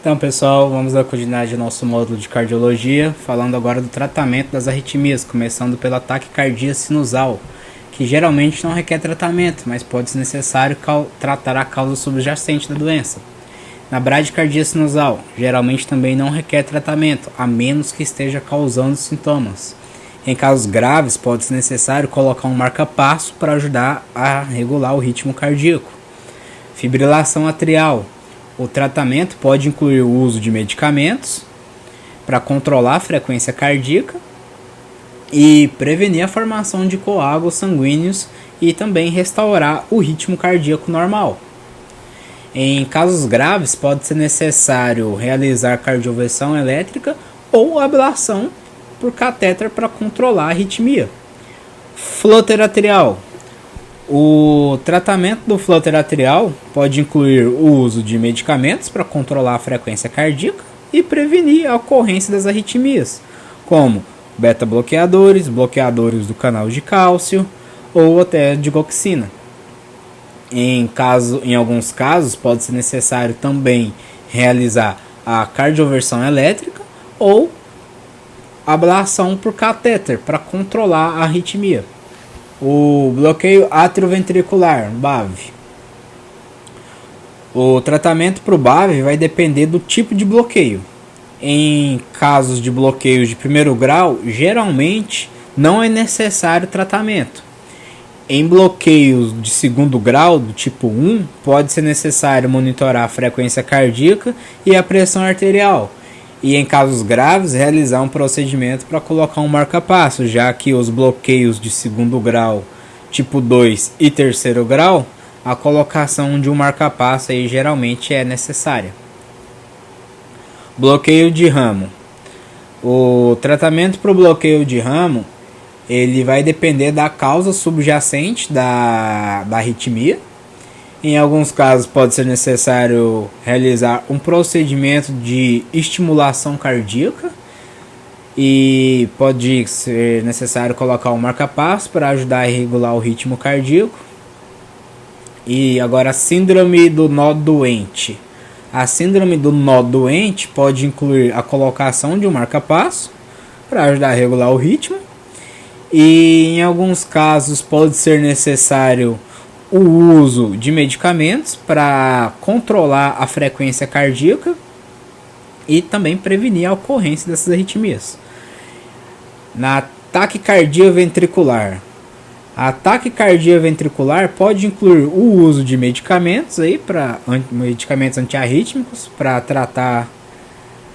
Então, pessoal, vamos dar continuidade ao nosso módulo de cardiologia, falando agora do tratamento das arritmias, começando pela taquicardia sinusal, que geralmente não requer tratamento, mas pode ser necessário tratar a causa subjacente da doença. Na bradicardia sinusal, geralmente também não requer tratamento, a menos que esteja causando sintomas. Em casos graves, pode ser necessário colocar um marca-passo para ajudar a regular o ritmo cardíaco. Fibrilação atrial. O tratamento pode incluir o uso de medicamentos para controlar a frequência cardíaca e prevenir a formação de coágulos sanguíneos e também restaurar o ritmo cardíaco normal. Em casos graves, pode ser necessário realizar cardioversão elétrica ou ablação por catéter para controlar a arritmia. Flutter atrial. O tratamento do flutter atrial pode incluir o uso de medicamentos para controlar a frequência cardíaca e prevenir a ocorrência das arritmias, como beta-bloqueadores, bloqueadores do canal de cálcio ou até digoxina. Em alguns casos, pode ser necessário também realizar a cardioversão elétrica ou ablação por catéter para controlar a arritmia. O bloqueio atrioventricular, BAV. O tratamento para o BAV vai depender do tipo de bloqueio. Em casos de bloqueios de primeiro grau, geralmente não é necessário tratamento. Em bloqueios de segundo grau, do tipo 1, pode ser necessário monitorar a frequência cardíaca e a pressão arterial. E em casos graves, realizar um procedimento para colocar um marca-passo, já que os bloqueios de segundo grau, tipo 2 e terceiro grau, a colocação de um marca-passo aí geralmente é necessária. Bloqueio de ramo. O tratamento para o bloqueio de ramo, ele vai depender da causa subjacente da arritmia. Em alguns casos pode ser necessário realizar um procedimento de estimulação cardíaca e pode ser necessário colocar um marca-passo para ajudar a regular o ritmo cardíaco. E agora a síndrome do nó doente. A síndrome do nó doente pode incluir a colocação de um marca-passo para ajudar a regular o ritmo. E em alguns casos pode ser necessário o uso de medicamentos para controlar a frequência cardíaca e também prevenir a ocorrência dessas arritmias. Na taquicardia ventricular. A taquicardia ventricular pode incluir o uso de medicamentos medicamentos antiarrítmicos para tratar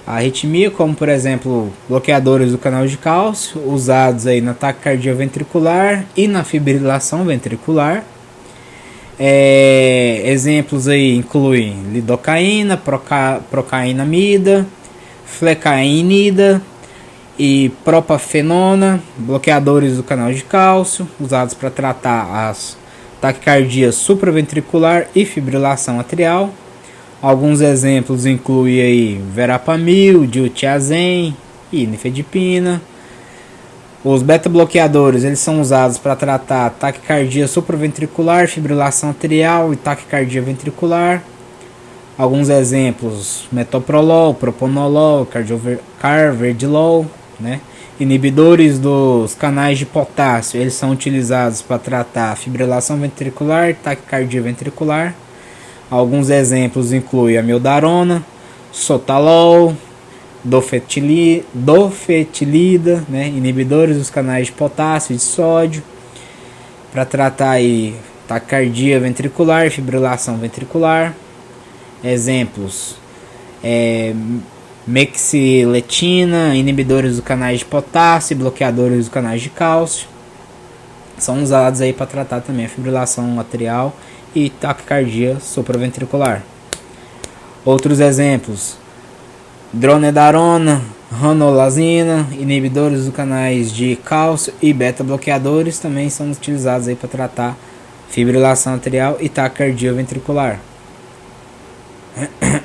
a arritmia, como por exemplo bloqueadores do canal de cálcio, usados aí na taquicardia ventricular e na fibrilação ventricular. Exemplos aí incluem lidocaína, procainamida, flecainida e propafenona, bloqueadores do canal de cálcio, usados para tratar as taquicardias supraventricular e fibrilação atrial. Alguns exemplos incluem aí verapamil, diltiazem e nifedipina. Os beta-bloqueadores eles são usados para tratar taquicardia supraventricular, fibrilação atrial e taquicardia ventricular. Alguns exemplos: metoprolol, propanolol, carvedilol, né? Inibidores dos canais de potássio, eles são utilizados para tratar fibrilação ventricular e taquicardia ventricular. Alguns exemplos incluem amiodarona, sotalol, dofetilida, né? Inibidores dos canais de potássio e de sódio, para tratar aí taquicardia ventricular e fibrilação ventricular. Exemplos: mexiletina, inibidores dos canais de potássio, bloqueadores dos canais de cálcio, são usados aí para tratar também a fibrilação atrial e taquicardia supraventricular. Outros exemplos: dronedarona, ranolazina, inibidores dos canais de cálcio e beta-bloqueadores também são utilizados aí para tratar fibrilação atrial e taquicardia ventricular.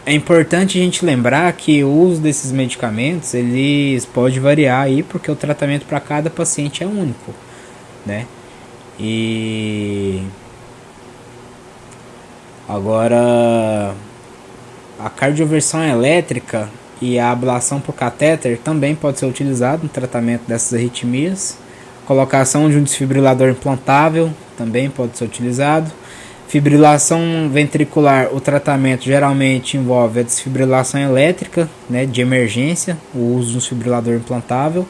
É importante a gente lembrar que o uso desses medicamentos eles pode variar aí, porque o tratamento para cada paciente é único, né? E agora A cardioversão elétrica e a ablação por catéter também pode ser utilizado no tratamento dessas arritmias. Colocação de um desfibrilador implantável também pode ser utilizado. Fibrilação ventricular, o tratamento geralmente envolve a desfibrilação elétrica, né, de emergência, o uso de um desfibrilador implantável.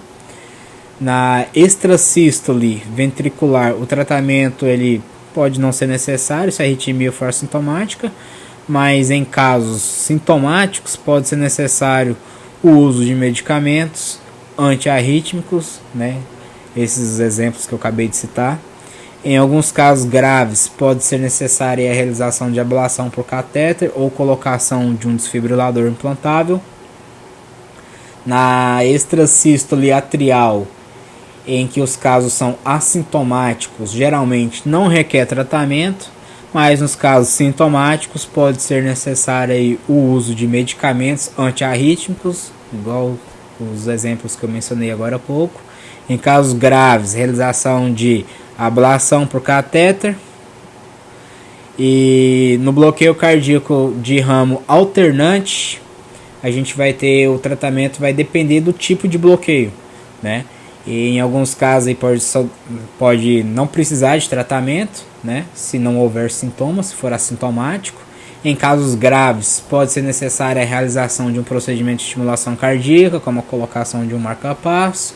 Na extrasístole ventricular, o tratamento ele pode não ser necessário se a arritmia for assintomática, mas em casos sintomáticos pode ser necessário o uso de medicamentos antiarrítmicos, né, esses exemplos que eu acabei de citar. Em alguns casos graves, pode ser necessária a realização de ablação por catéter ou colocação de um desfibrilador implantável. Na extrasístole atrial, em que os casos são assintomáticos, geralmente não requer tratamento, mas nos casos sintomáticos pode ser necessário aí o uso de medicamentos antiarrítmicos, igual os exemplos que eu mencionei agora há pouco. Em casos graves, realização de ablação por catéter. E no bloqueio cardíaco de ramo alternante, a gente vai ter o tratamento, vai depender do tipo de bloqueio, né? E em alguns casos aí pode não precisar de tratamento, né? Se não houver sintomas, se for assintomático. Em casos graves, pode ser necessária a realização de um procedimento de estimulação cardíaca, como a colocação de um marca-passo,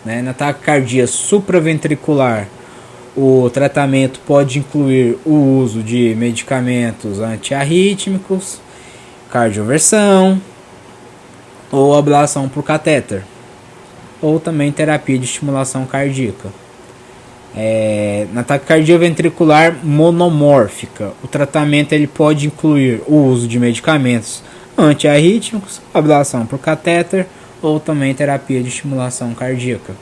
né? Na taquicardia supraventricular, o tratamento pode incluir o uso de medicamentos antiarrítmicos, cardioversão ou ablação por catéter, ou também terapia de estimulação cardíaca. Na taquicardia ventricular monomórfica, o tratamento ele pode incluir o uso de medicamentos antiarrítmicos, ablação por catéter ou também terapia de estimulação cardíaca.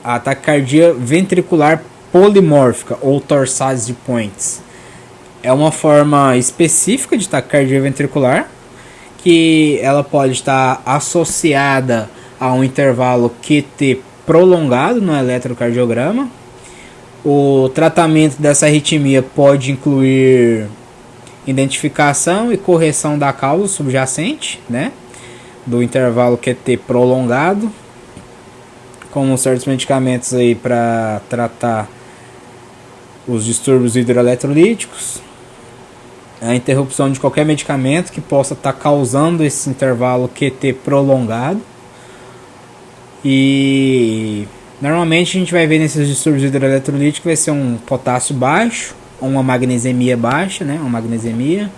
A taquicardia ventricular polimórfica ou torsades de Points é uma forma específica de taquicardia ventricular que ela pode estar associada a um intervalo QT prolongado no eletrocardiograma. O tratamento dessa arritmia pode incluir identificação e correção da causa subjacente, né, do intervalo QT prolongado, com certos medicamentos aí para tratar os distúrbios hidroeletrolíticos, a interrupção de qualquer medicamento que possa estar causando esse intervalo QT prolongado. E normalmente a gente vai ver nesses distúrbios hidroeletrolíticos vai ser um potássio baixo ou uma magnesemia baixa, né, uma magnesemia.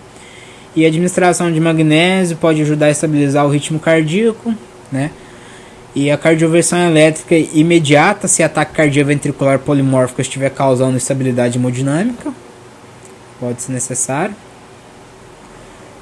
E a administração de magnésio pode ajudar a estabilizar o ritmo cardíaco, né? E a cardioversão elétrica imediata se a taquicardia ventricular polimórfica estiver causando instabilidade hemodinâmica, pode ser necessário.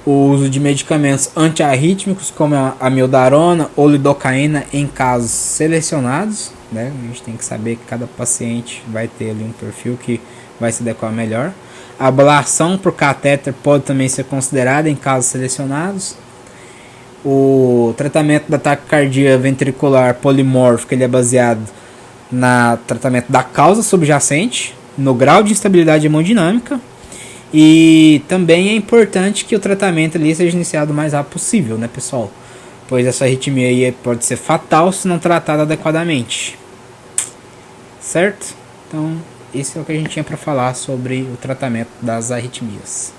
O uso de medicamentos antiarrítmicos como a amiodarona ou lidocaína em casos selecionados, né? A gente tem que saber que cada paciente vai ter ali um perfil que vai se adequar melhor. A ablação por catéter pode também ser considerada em casos selecionados. O tratamento da taquicardia ventricular polimórfica ele é baseado no tratamento da causa subjacente, no grau de instabilidade hemodinâmica. E também é importante que o tratamento ali seja iniciado o mais rápido possível, né, pessoal? Pois essa arritmia aí pode ser fatal se não tratada adequadamente. Certo? Então, esse é o que a gente tinha para falar sobre o tratamento das arritmias.